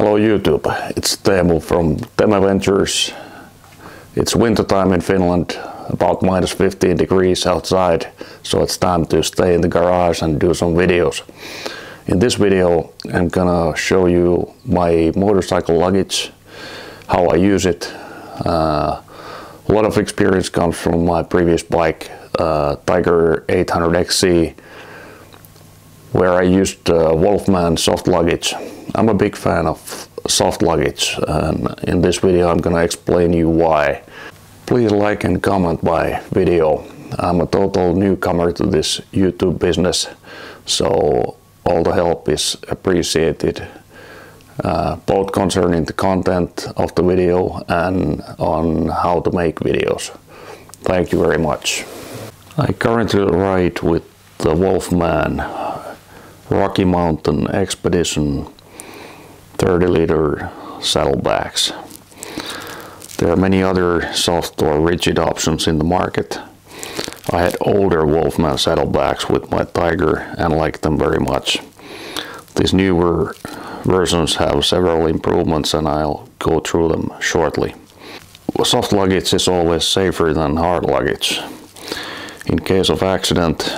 Hello YouTube, it's Teemu from Bmw Adventures. It's wintertime in Finland, about -15 degrees outside, so it's time to stay in the garage and do some videos. In this video I'm gonna show you my motorcycle luggage, how I use it. A lot of experience comes from my previous bike, Tiger 800 XC, where I used Wolfman soft luggage. I'm a big fan of soft luggage, and in this video I'm gonna explain you why. Please like and comment my video. I'm a total newcomer to this YouTube business, so all the help is appreciated, both concerning the content of the video and on how to make videos. Thank you very much. I currently ride with the Wolfman Rocky Mountain Expedition 30-liter saddlebags. There are many other soft or rigid options in the market. I had older Wolfman saddlebags with my Tiger and liked them very much. These newer versions have several improvements and I'll go through them shortly. Soft luggage is always safer than hard luggage. In case of accident,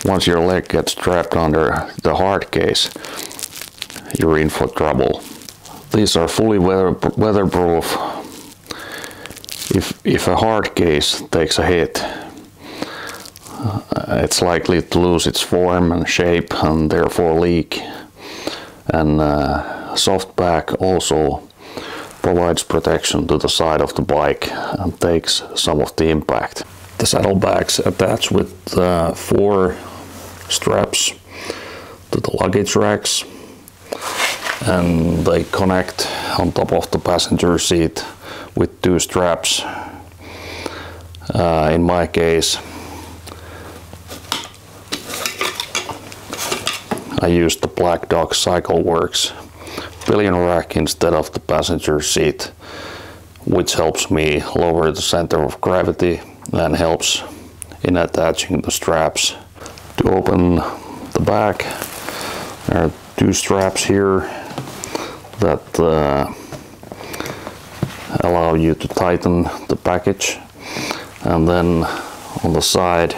once your leg gets trapped under the hard case, you're in for trouble. These are fully weatherproof. If a hard case takes a hit, it's likely to lose its form and shape and therefore leak. And soft back also provides protection to the side of the bike and takes some of the impact. The saddlebags attach with 4 straps to the luggage racks, and they connect on top of the passenger seat with 2 straps. In my case, I used the Black Dog CycleWorks pillion rack instead of the passenger seat, which helps me lower the center of gravity and helps in attaching the straps. To open the back, there are 2 straps here that allow you to tighten the package, and then on the side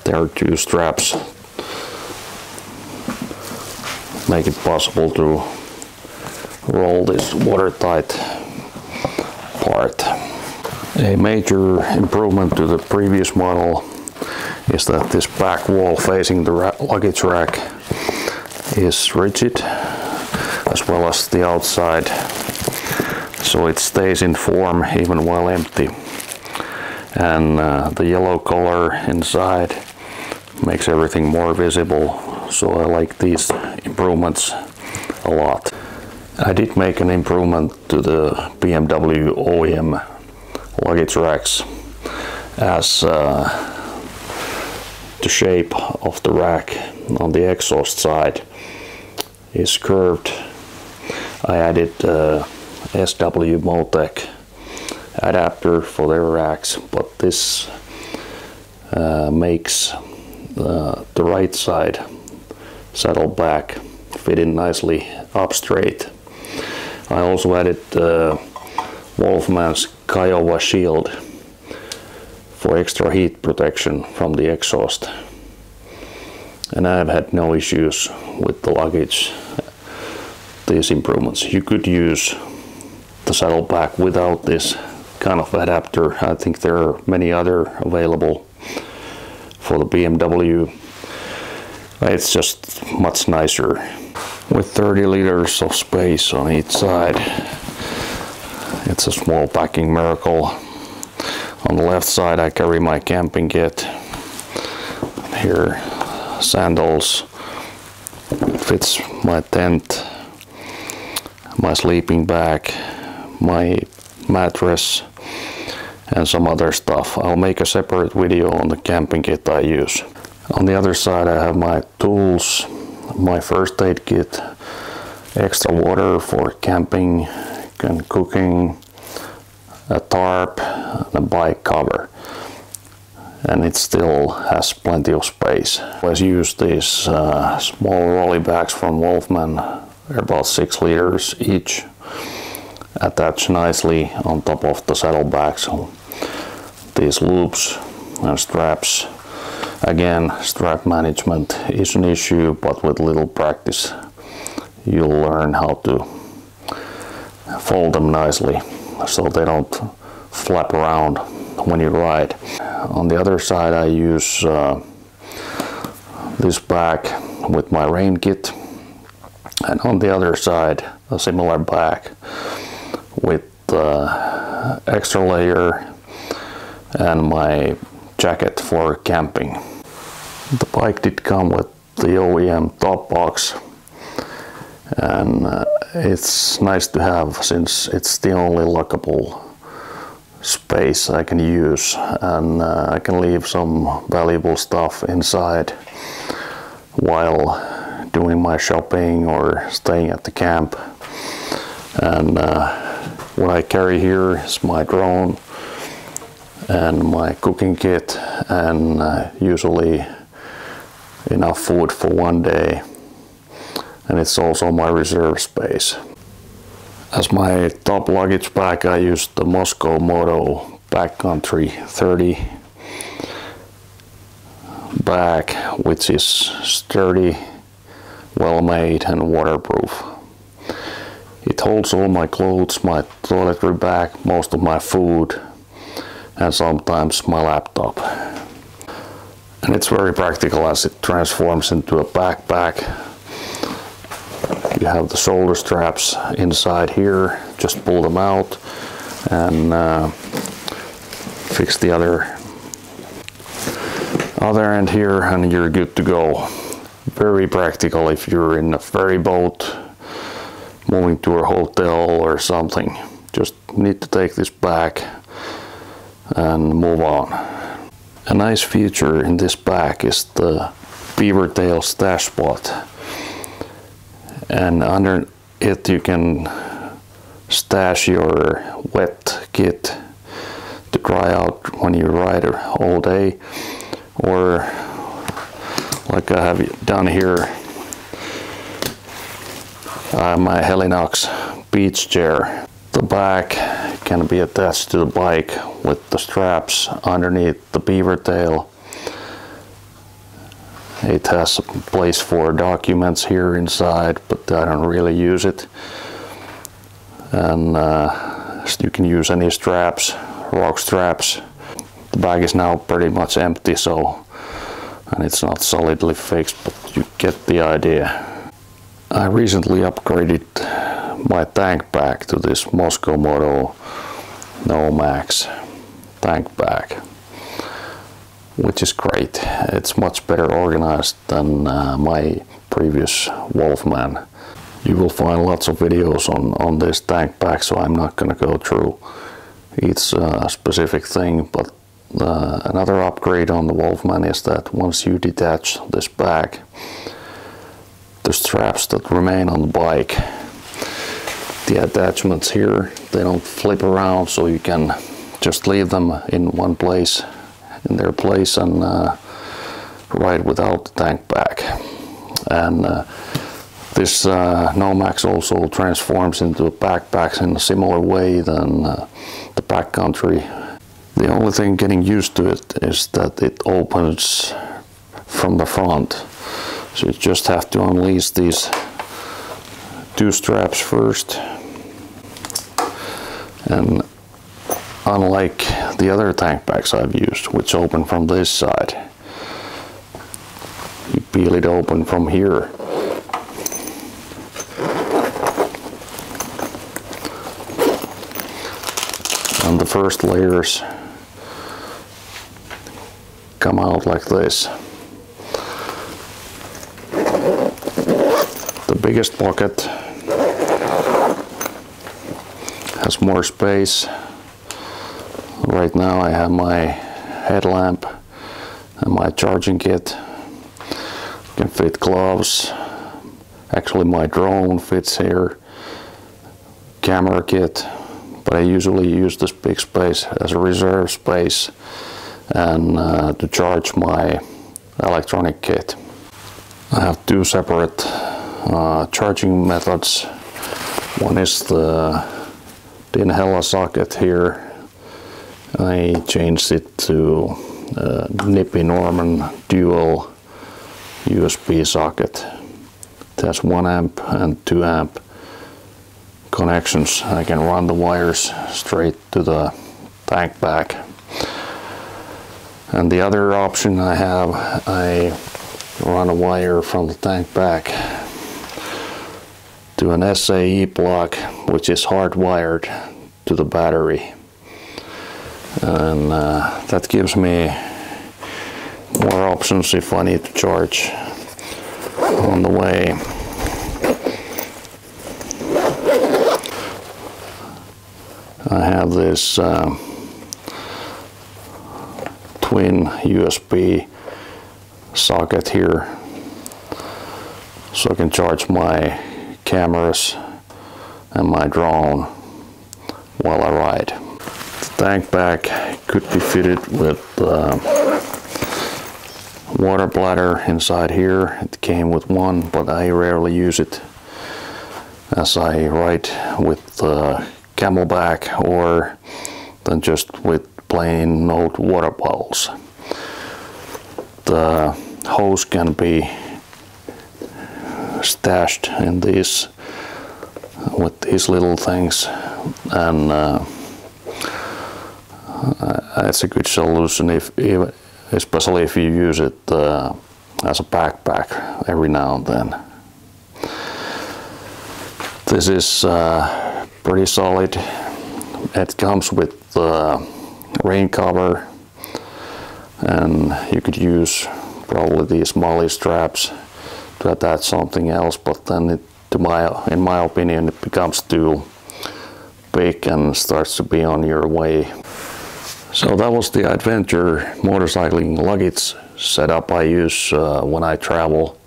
there are 2 straps make it possible to roll this watertight part. A major improvement to the previous model is that this back wall facing the luggage rack is rigid, as well as the outside, so it stays in form even while empty. And the yellow color inside makes everything more visible, so I like these improvements a lot. I did make an improvement to the BMW OEM luggage racks, as the shape of the rack on the exhaust side is curved. I added SW Motec adapter for their racks, but this makes the right side saddlebag fit in nicely up straight. I also added Wolfman's Kiowa shield for extra heat protection from the exhaust, and I've had no issues with the luggage. These improvements. You could use the saddlebag without this kind of adapter. I think there are many other available for the BMW. It's just much nicer. With 30 liters of space on each side, it's a small packing miracle. On the left side I carry my camping kit. Here, sandals, fits my tent, my sleeping bag, my mattress, and some other stuff. I'll make a separate video on the camping kit I use. On the other side I have my tools, my first aid kit, extra water for camping and cooking, a tarp, and a bike cover. and it still has plenty of space. I always use these small rolly bags from Wolfman They're about 6 liters each, attached nicely on top of the saddlebag. So these loops and straps, again, strap management is an issue, but with little practice you'll learn how to fold them nicely so they don't flap around when you ride. On the other side I use this bag with my rain kit, and on the other side a similar bag with extra layer and my jacket for camping. The bike did come with the OEM top box, and it's nice to have since it's the only lockable space I can use, and I can leave some valuable stuff inside while doing my shopping or staying at the camp. And what I carry here is my drone and my cooking kit, and usually enough food for one day, and it's also my reserve space. As my top luggage bag I use the Mosko Moto Backcountry 30 bag, which is sturdy, well made and waterproof. It holds all my clothes, my toiletry bag, most of my food, and sometimes my laptop. And it's very practical as it transforms into a backpack. You have the shoulder straps inside here, just pull them out and fix the other end here, and you're good to go. Very practical if you're in a ferry boat, moving to a hotel or something. Just need to take this back and move on. A nice feature in this bag is the beaver tail stash spot, and under it you can stash your wet kit to dry out when you ride all day, or like I have done here, my Helinox beach chair. The bag can be attached to the bike with the straps underneath the beaver tail. It has a place for documents here inside, but I don't really use it. And you can use any straps, rock straps. The bag is now pretty much empty, so, and it's not solidly fixed, but you get the idea. I recently upgraded my tank bag to this Mosko Moto Nomax tank bag, which is great. It's much better organized than my previous Wolfman. You will find lots of videos on this tank bag, so I'm not going to go through each specific thing, but another upgrade on the Wolfman is that once you detach this bag, the straps that remain on the bike, the attachments here, they don't flip around, so you can just leave them in one place, in their place, and ride without the tank bag. And this Nomax also transforms into backpacks in a similar way than the backcountry. The only thing getting used to it is that it opens from the front. So you just have to unleash these two straps first. And unlike the other tank bags I've used, which open from this side, you peel it open from here. And the first layers come out like this. The biggest pocket has more space. Right now I have my headlamp and my charging kit. Can fit gloves. Actually my drone fits here. Camera kit. But I usually use this big space as a reserve space and to charge my electronic kit. I have two separate charging methods. One is the inhaler socket here. I changed it to Nippy Norman dual USB socket. It has 1 amp and 2 amp connections. I can run the wires straight to the tank back. And the other option I have, I run a wire from the tank back to an SAE plug, which is hardwired to the battery. And that gives me more options if I need to charge on the way. I have this twin USB socket here, so I can charge my cameras and my drone while I ride. The tank bag could be fitted with water bladder inside here. It came with one, but I rarely use it as I ride with Camelback or then just with plain old water bottles. The hose can be stashed in these with these little things, and it's a good solution especially if you use it as a backpack every now and then. This is pretty solid. It comes with rain cover, and you could use probably these molly straps to attach something else, but then in my opinion it becomes too big and starts to be on your way. So that was the Adventure motorcycling luggage setup I use when I travel.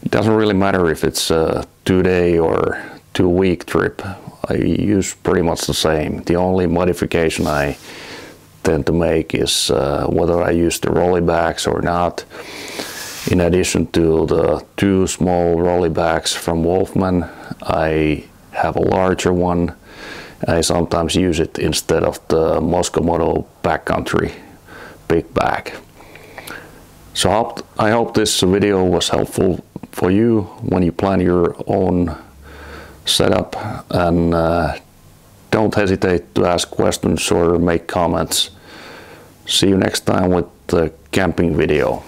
It doesn't really matter if it's a 2-day or 2-week trip. I use pretty much the same. The only modification I tend to make is whether I use the rolly bags or not. In addition to the 2 small rolly bags from Wolfman, I have a larger one. I sometimes use it instead of the Mosko Moto Backcountry big bag. So I hope this video was helpful for you when you plan your own setup, and don't hesitate to ask questions or make comments. See you next time with the camping video.